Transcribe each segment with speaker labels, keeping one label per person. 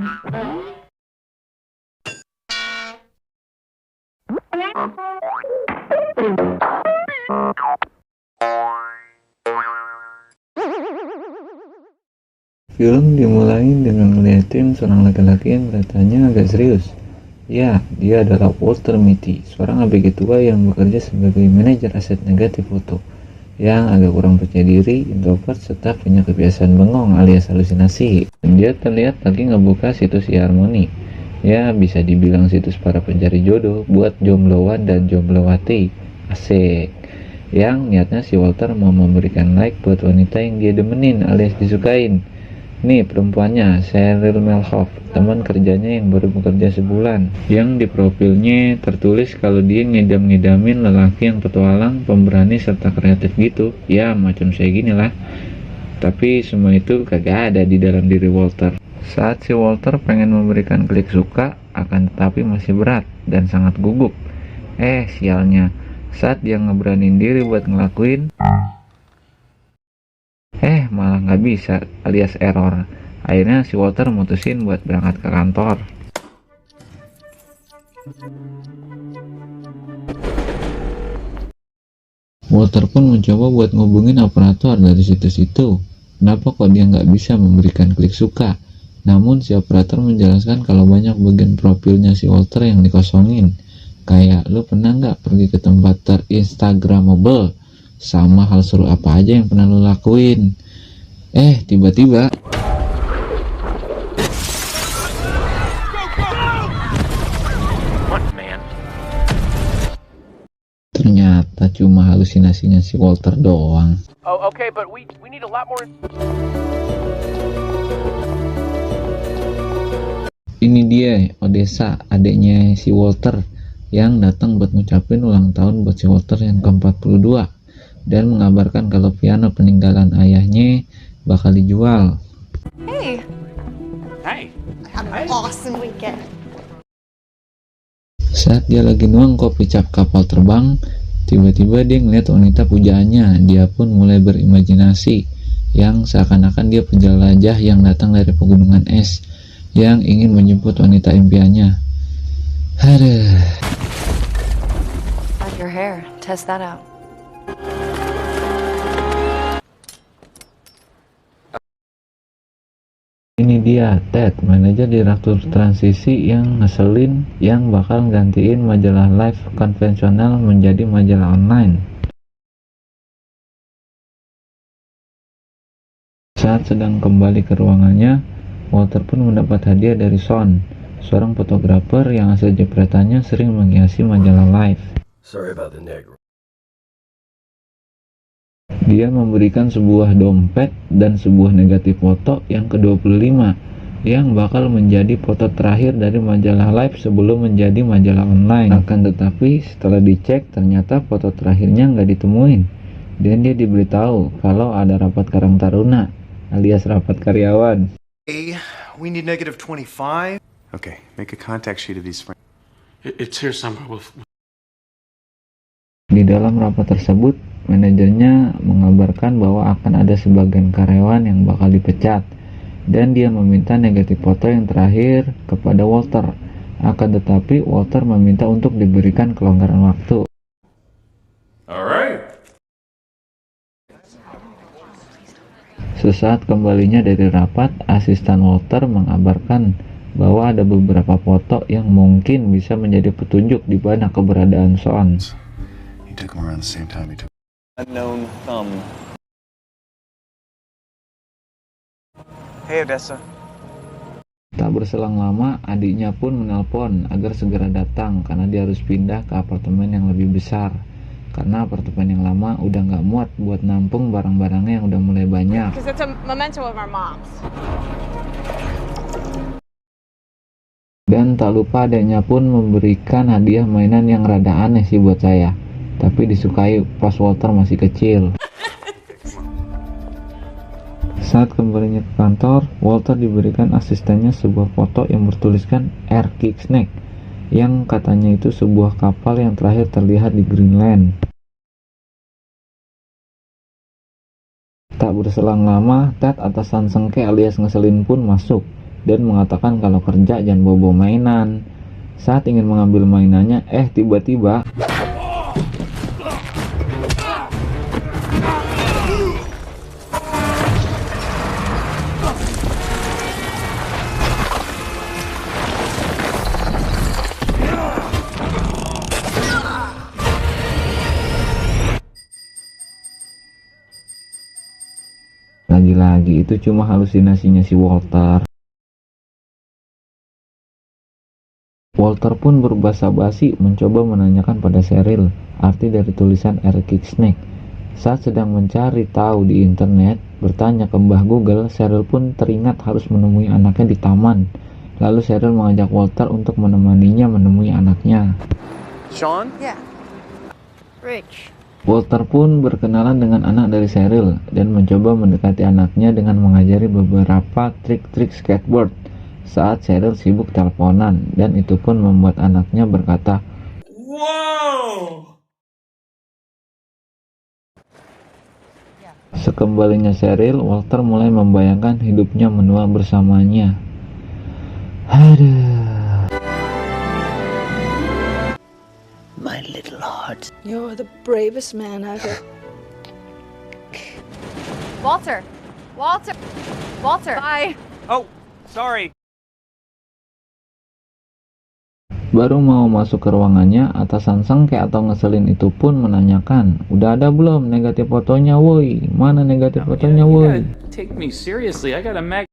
Speaker 1: Film dimulai dengan ngeliatin seorang laki-laki yang kelihatannya agak serius. Ya, dia adalah Walter Mitty, seorang ABG tua yang bekerja sebagai manajer aset negatif foto, yang agak kurang percaya diri, introvert, serta punya kebiasaan bengong alias halusinasi. Dan dia terlihat lagi ngebuka situs e-harmony. Ya, bisa dibilang situs para pencari jodoh buat jombloan dan jomblowati. Asik. Yang niatnya si Walter mau memberikan like buat wanita yang dia demenin alias disukain. Nih perempuannya, Cheryl Melhoff, teman kerjanya yang baru bekerja sebulan, yang di profilnya tertulis kalau dia ngidam-ngidamin lelaki yang petualang, pemberani, serta kreatif gitu. Ya macam saya gini lah. Tapi semua itu kagak ada di dalam diri Walter. Saat si Walter pengen memberikan klik suka, akan tetapi masih berat dan sangat gugup. Sialnya, saat dia ngeberanin diri buat ngelakuin, malah nggak bisa alias error. Akhirnya si Walter mutusin buat berangkat ke kantor. Walter pun mencoba buat ngubungin operator dari situs itu. Kenapa kok dia nggak bisa memberikan klik suka? Namun si operator menjelaskan kalau banyak bagian profilnya si Walter yang dikosongin. Kayak lu pernah nggak pergi ke tempat terinstagramable? Sama hal seru apa aja yang pernah lu lakuin? Tiba-tiba ternyata cuma halusinasinya si Walter doang.
Speaker 2: Okay, but we need a lot more.
Speaker 1: Ini dia Odessa, adiknya si Walter, yang datang buat ngucapin ulang tahun buat si Walter yang ke-42 dan mengabarkan kalau piano peninggalan ayahnya bakal dijual.
Speaker 3: Hey,
Speaker 2: Hey.
Speaker 3: have an awesome weekend.
Speaker 1: Saat dia lagi nuang kopi cap kapal terbang, tiba-tiba dia ngeliat wanita pujaannya. Dia pun mulai berimajinasi, yang seakan-akan dia penjelajah yang datang dari pegunungan es, yang ingin menjemput wanita impiannya. Aduh.
Speaker 3: Like your hair. Test that out.
Speaker 1: Ini dia Ted, manajer direktur transisi yang ngeselin, yang bakal gantiin majalah live konvensional menjadi majalah online. Saat sedang kembali ke ruangannya, Walter pun mendapat hadiah dari Sean, seorang fotografer yang hasil jepretannya sering menghiasi majalah live.
Speaker 4: Sorry about the negro.
Speaker 1: Dia memberikan sebuah dompet dan sebuah negatif foto yang ke-25 yang bakal menjadi foto terakhir dari majalah live sebelum menjadi majalah online. Akan tetapi setelah dicek ternyata foto terakhirnya nggak ditemuin, dan dia diberitahu kalau ada rapat karang taruna alias rapat karyawan.
Speaker 5: Hey, we need -25. Okay, make a contact sheet of these frames.
Speaker 2: It's here somewhere.
Speaker 1: Di dalam rapat tersebut, manajernya mengabarkan bahwa akan ada sebagian karyawan yang bakal dipecat, dan dia meminta negatif foto yang terakhir kepada Walter. Akan tetapi Walter meminta untuk diberikan kelonggaran waktu.
Speaker 4: Alright.
Speaker 1: Sesaat kembalinya dari rapat, asisten Walter mengabarkan bahwa ada beberapa foto yang mungkin bisa menjadi petunjuk di mana keberadaan Sean.
Speaker 5: He took him around the same time he took
Speaker 6: Unknown thumb. Hey Odessa.
Speaker 1: Tak berselang lama, adiknya pun menelpon agar segera datang karena dia harus pindah ke apartemen yang lebih besar. Karena apartemen yang lama udah nggak muat buat nampung barang-barangnya yang udah mulai banyak.
Speaker 7: Because it's a memento of our moms.
Speaker 1: Dan tak lupa adiknya pun memberikan hadiah mainan yang rada aneh sih buat saya, tapi disukai pas Walter masih kecil. Saat kembalinya ke kantor, Walter diberikan asistennya sebuah foto yang bertuliskan Air Kicksnake, yang katanya itu sebuah kapal yang terakhir terlihat di Greenland. Tak berselang lama, Ted atasan Sengke alias ngeselin pun masuk. dan mengatakan kalau kerja jangan bobo mainan. Saat ingin mengambil mainannya, tiba-tiba lagi-lagi itu cuma halusinasinya si Walter. Walter pun berbasa-basi mencoba menanyakan pada Cheryl arti dari tulisan Air Kick Snake. Saat sedang mencari tahu di internet, bertanya ke Mbah Google, Cheryl pun teringat harus menemui anaknya di taman. Lalu Cheryl mengajak Walter untuk menemaninya menemui anaknya.
Speaker 5: Sean?
Speaker 3: Yeah. Rich.
Speaker 1: Walter pun berkenalan dengan anak dari Cheryl dan mencoba mendekati anaknya dengan mengajari beberapa trik-trik skateboard saat Cheryl sibuk teleponan, dan itu pun membuat anaknya berkata,
Speaker 4: Whoa!
Speaker 1: Sekembalinya Cheryl, Walter mulai membayangkan hidupnya menua bersamanya. Aduh.
Speaker 6: My little heart.
Speaker 3: You're the bravest man I've ever... Walter! Walter! Walter! Bye!
Speaker 5: Oh, sorry.
Speaker 1: Baru mau masuk ke ruangannya, atasan sengke atau ngeselin itu pun menanyakan, udah ada belum negatif fotonya woi? Mana negatif fotonya woi?
Speaker 8: Take me seriously, I got a mag.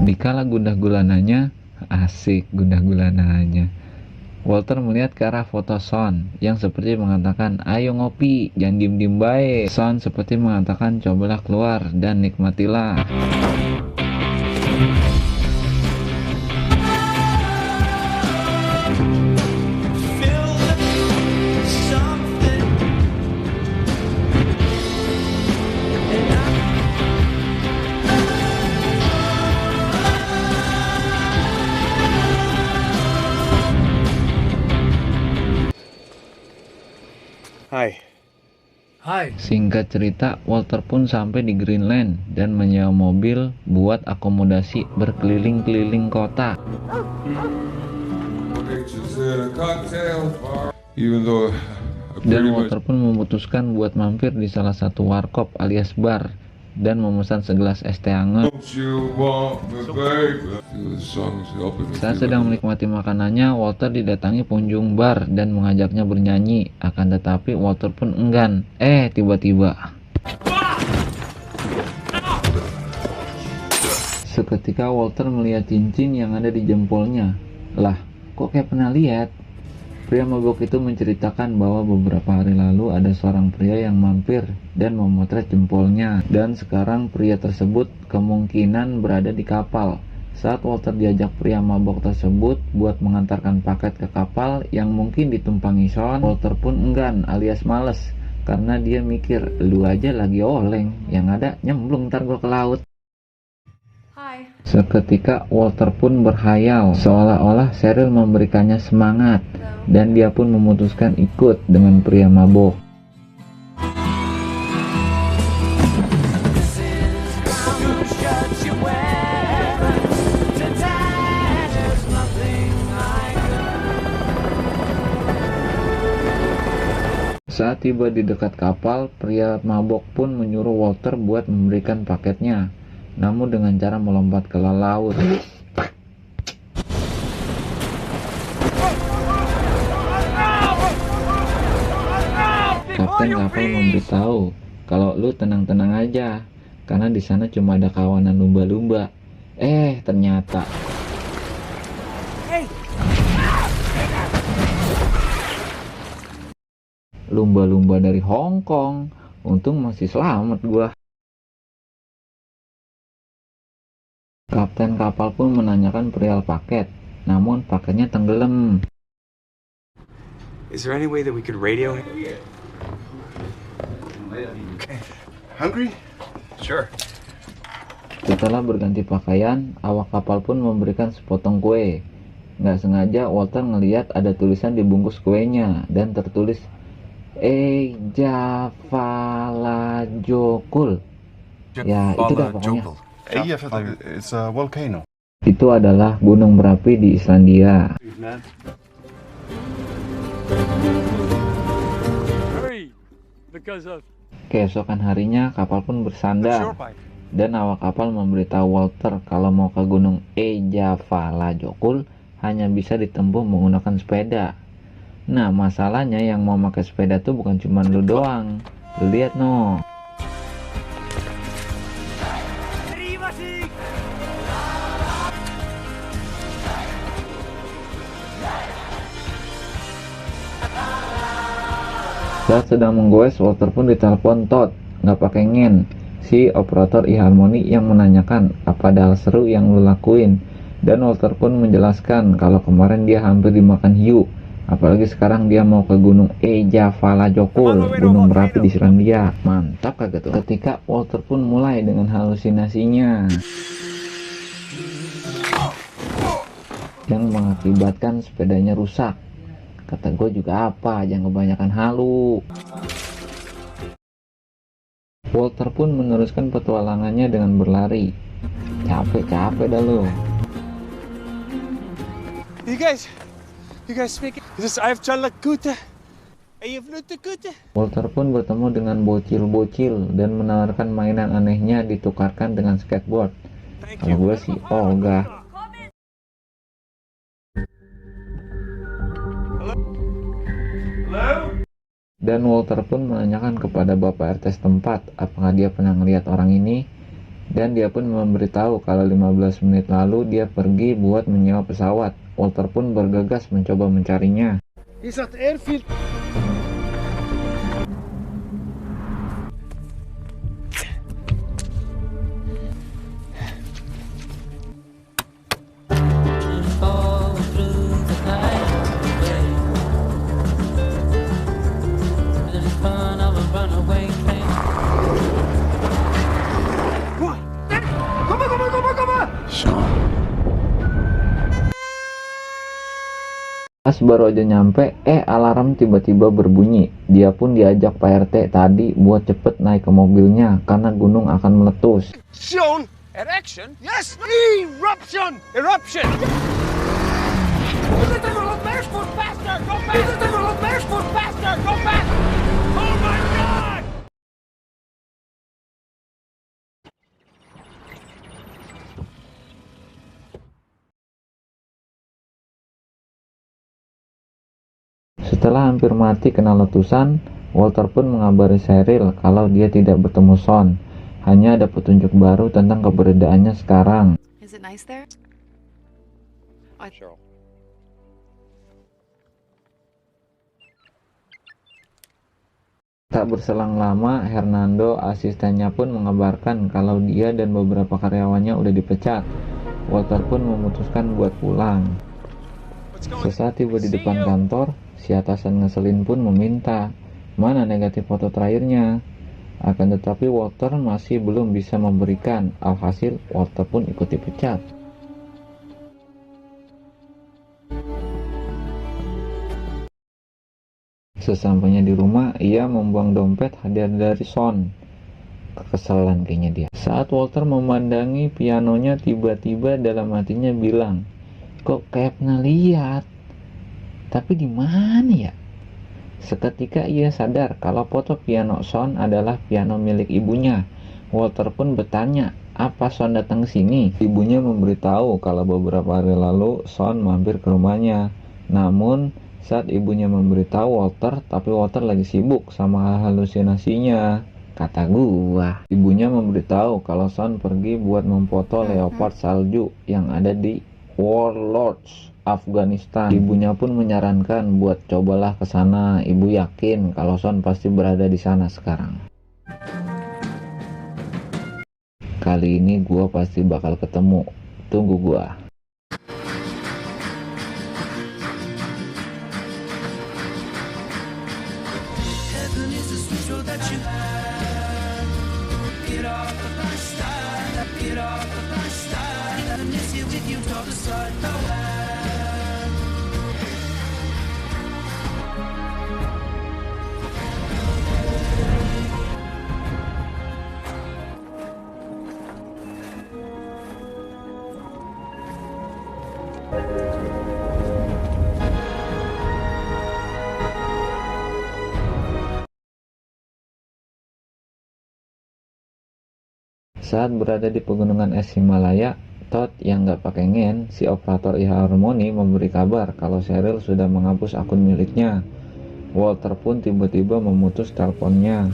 Speaker 1: Dikala gundah gulananya, asik gundah gulananya, Walter melihat ke arah foto Sean yang seperti mengatakan, ayo ngopi, jangan diem-diem baik. Sean seperti mengatakan, cobalah keluar dan nikmatilah.
Speaker 5: Hi.
Speaker 1: Singkat cerita, Walter pun sampai di Greenland dan menyewa mobil buat akomodasi berkeliling-keliling kota. Dan Walter pun memutuskan buat mampir di salah satu warkop alias bar dan memesan segelas es teh hangat. Saat sedang menikmati makanannya, Walter didatangi pengunjung bar dan mengajaknya bernyanyi. Akan tetapi Walter pun enggan. Tiba-tiba seketika Walter melihat cincin yang ada di jempolnya. Lah, kok kayak pernah lihat? Pria mabuk itu menceritakan bahwa beberapa hari lalu ada seorang pria yang mampir dan memotret jempolnya, dan sekarang pria tersebut kemungkinan berada di kapal. Saat Walter diajak pria mabuk tersebut buat mengantarkan paket ke kapal yang mungkin ditumpangi Sean, Walter pun enggan alias males karena dia mikir, lu aja lagi oleng, yang ada nyemplung ntar gua ke laut.
Speaker 3: Hi.
Speaker 1: Seketika Walter pun berhayal seolah-olah Cheryl memberikannya semangat dan dia pun memutuskan ikut dengan pria mabuk. Saat tiba di dekat kapal, pria mabuk pun menyuruh Walter buat memberikan paketnya, namun dengan cara melompat ke laut. Kapten kapal memberitahu kalau lu tenang-tenang aja karena di sana cuma ada kawanan lumba-lumba. Ternyata lumba-lumba dari Hong Kong. Untung masih selamat gua. Kapten kapal pun menanyakan perihal paket, namun paketnya tenggelam.
Speaker 5: Is there any way that we could radio him? Okay. Hungry? Sure.
Speaker 1: Setelah berganti pakaian, awak kapal pun memberikan sepotong kue. Nggak sengaja Walter ngeliat ada tulisan di bungkus kuenya dan tertulis Javalajokul. Ya, itu dah pokoknya.
Speaker 5: It's a volcano.
Speaker 1: Itu adalah gunung berapi di Islandia. Keesokan harinya kapal pun bersandar dan awak kapal memberitahu Walter kalau mau ke gunung Eyjafjallajökull hanya bisa ditempuh menggunakan sepeda. Nah, masalahnya yang mau pakai sepeda tuh bukan cuma lu doang. Lu lihat no. Saat sedang menggoes, Walter pun ditelepon Todd, nggak pakai ngen, si operator e-harmony yang menanyakan apa hal seru yang lu lakuin. Dan Walter pun menjelaskan kalau kemarin dia hampir dimakan hiu, apalagi sekarang dia mau ke gunung Eyjafjallajökull, gunung berapi di Islandia. Mantap kagak tuh? Ketika Walter pun mulai dengan halusinasinya yang mengakibatkan sepedanya rusak. Kata gue juga apa, jangan kebanyakan halu. Walter pun meneruskan petualangannya dengan berlari. Capek dah lo.
Speaker 4: You guys speak this Eyjafjallajökull. Eyjafjallajökull.
Speaker 1: Walter pun bertemu dengan bocil-bocil dan menawarkan mainan anehnya ditukarkan dengan skateboard. Kalau gue sih ogah. Dan Walter pun menanyakan kepada bapak RT setempat apakah dia pernah melihat orang ini, dan dia pun memberitahu kalau 15 menit lalu dia pergi buat menyewa pesawat. Walter pun bergegas mencoba mencarinya.
Speaker 4: Is that airfield?
Speaker 1: Pas baru aja nyampe, alarm tiba-tiba berbunyi. Dia pun diajak Pak RT tadi buat cepet naik ke mobilnya karena gunung akan meletus.
Speaker 4: Erection? Yes! Eruption! Eruption! Faster! Go back! Go back! Oh my God!
Speaker 1: Setelah hampir mati kena letusan, Walter pun mengabari Cheryl kalau dia tidak bertemu Sean. Hanya ada petunjuk baru tentang keberadaannya sekarang.
Speaker 3: Is it nice there?
Speaker 1: Tak berselang lama, Hernando, asistennya pun mengabarkan kalau dia dan beberapa karyawannya udah dipecat. Walter pun memutuskan buat pulang. Sesaat tiba di depan kantor, si atasan ngeselin pun meminta mana negatif foto terakhirnya. Akan tetapi Walter masih belum bisa memberikan. Alhasil Walter pun ikut dipecat. Sesampainya di rumah, ia membuang dompet hadiah dari Sean. Kekesalan kayaknya dia. Saat Walter memandangi pianonya, tiba-tiba dalam hatinya bilang, kok kayak pernah lihat, tapi di mana ya? Seketika ia sadar kalau foto piano Sean adalah piano milik ibunya. Walter pun bertanya, apa Sean datang ke sini? Ibunya memberitahu kalau beberapa hari lalu Sean mampir ke rumahnya. Namun saat ibunya memberitahu Walter, tapi Walter lagi sibuk sama halusinasinya. Kata gua, ibunya memberitahu kalau Sean pergi buat memfoto leopard salju yang ada di Warlords, Afghanistan. Ibunya pun menyarankan buat cobalah ke sana. Ibu yakin kalau Sean pasti berada di sana sekarang. Kali ini gua pasti bakal ketemu. Tunggu gua. Saat berada di pegunungan es Himalaya, Todd yang gak pakai ngen, si operator eHarmony memberi kabar kalau Cheryl sudah menghapus akun miliknya. Walter pun tiba-tiba memutus teleponnya.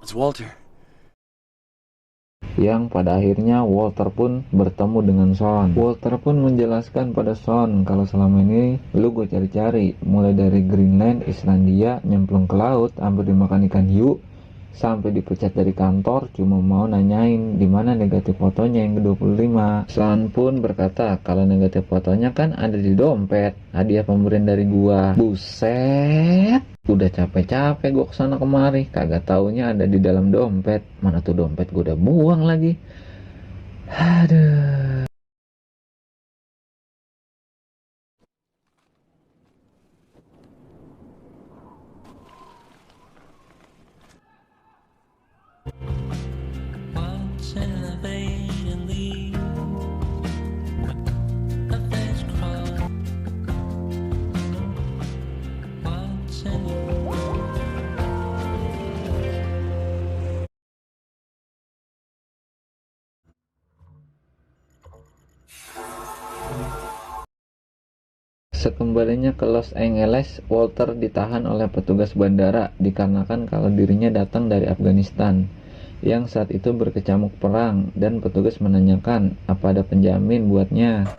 Speaker 5: It's Walter.
Speaker 1: Yang pada akhirnya Walter pun bertemu dengan Sean. Walter pun menjelaskan pada Sean kalau selama ini lu gue cari-cari, mulai dari Greenland, Islandia, nyemplung ke laut, hampir dimakan ikan hiu, sampai dipecat dari kantor cuma mau nanyain di mana negatif fotonya yang ke-25. Sean pun berkata kalau negatif fotonya kan ada di dompet, hadiah pemberian dari gua. Buset, udah capek-capek gua kesana kemari, kagak taunya ada di dalam dompet. Mana tuh dompet, gua udah buang lagi. Aduh. Sekembalinya ke Los Angeles, Walter ditahan oleh petugas bandara dikarenakan kalau dirinya datang dari Afghanistan yang saat itu berkecamuk perang, dan petugas menanyakan apa ada penjamin buatnya.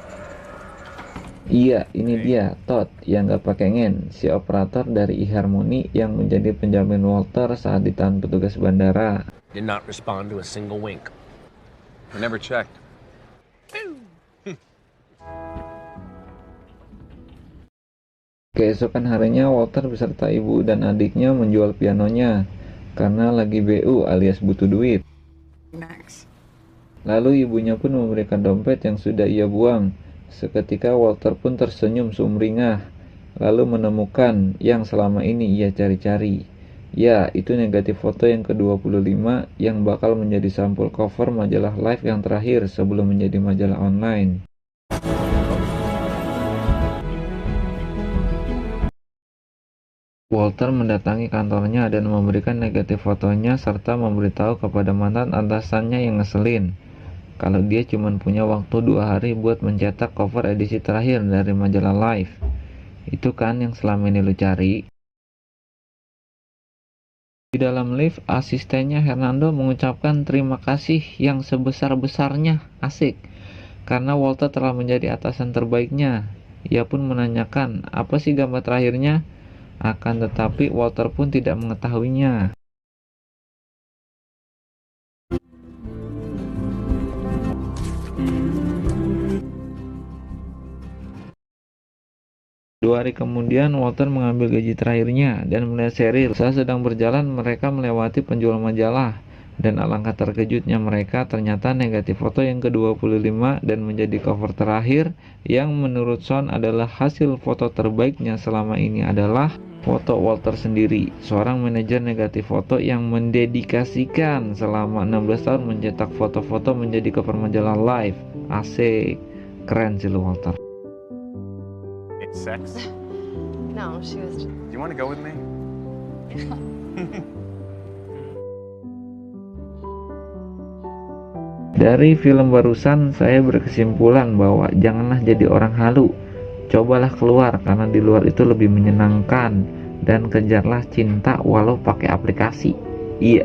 Speaker 1: Iya, ini dia Todd yang gak pakai ngen, si operator dari eHarmony yang menjadi penjamin Walter saat ditahan petugas bandara.
Speaker 2: Did not respond to a single wink.
Speaker 5: I never checked.
Speaker 1: Keesokan harinya Walter beserta ibu dan adiknya menjual pianonya karena lagi BU alias butuh duit. Lalu ibunya pun memberikan dompet yang sudah ia buang. Seketika Walter pun tersenyum sumringah, lalu menemukan yang selama ini ia cari-cari. Ya, itu negatif foto yang ke-25 yang bakal menjadi sampul cover majalah Life yang terakhir sebelum menjadi majalah online. Walter mendatangi kantornya dan memberikan negatif fotonya serta memberitahu kepada mantan atasannya yang ngeselin kalau dia cuma punya waktu 2 hari buat mencetak cover edisi terakhir dari majalah Life. Itu kan yang selama ini lu cari. Di dalam lift, asistennya Hernando mengucapkan terima kasih yang sebesar-besarnya, asik, karena Walter telah menjadi atasan terbaiknya. Ia pun menanyakan apa sih gambar terakhirnya. Akan tetapi Walter pun tidak mengetahuinya. Dua hari kemudian Walter mengambil gaji terakhirnya dan melihat Cheryl. Saat sedang berjalan mereka melewati penjual majalah, dan alangkah terkejutnya mereka ternyata negatif foto yang ke-25 dan menjadi cover terakhir yang menurut Sean adalah hasil foto terbaiknya selama ini adalah foto Walter sendiri, seorang manajer negatif foto yang mendedikasikan selama 16 tahun mencetak foto-foto menjadi cover majalah Life. Asik, keren sih lu Walter.
Speaker 5: It's sex.
Speaker 3: No, she was just...
Speaker 5: Do you want to go with me?
Speaker 1: Dari film barusan saya berkesimpulan bahwa janganlah jadi orang halu. Cobalah keluar karena di luar itu lebih menyenangkan, dan kejarlah cinta walau pakai aplikasi. Iya.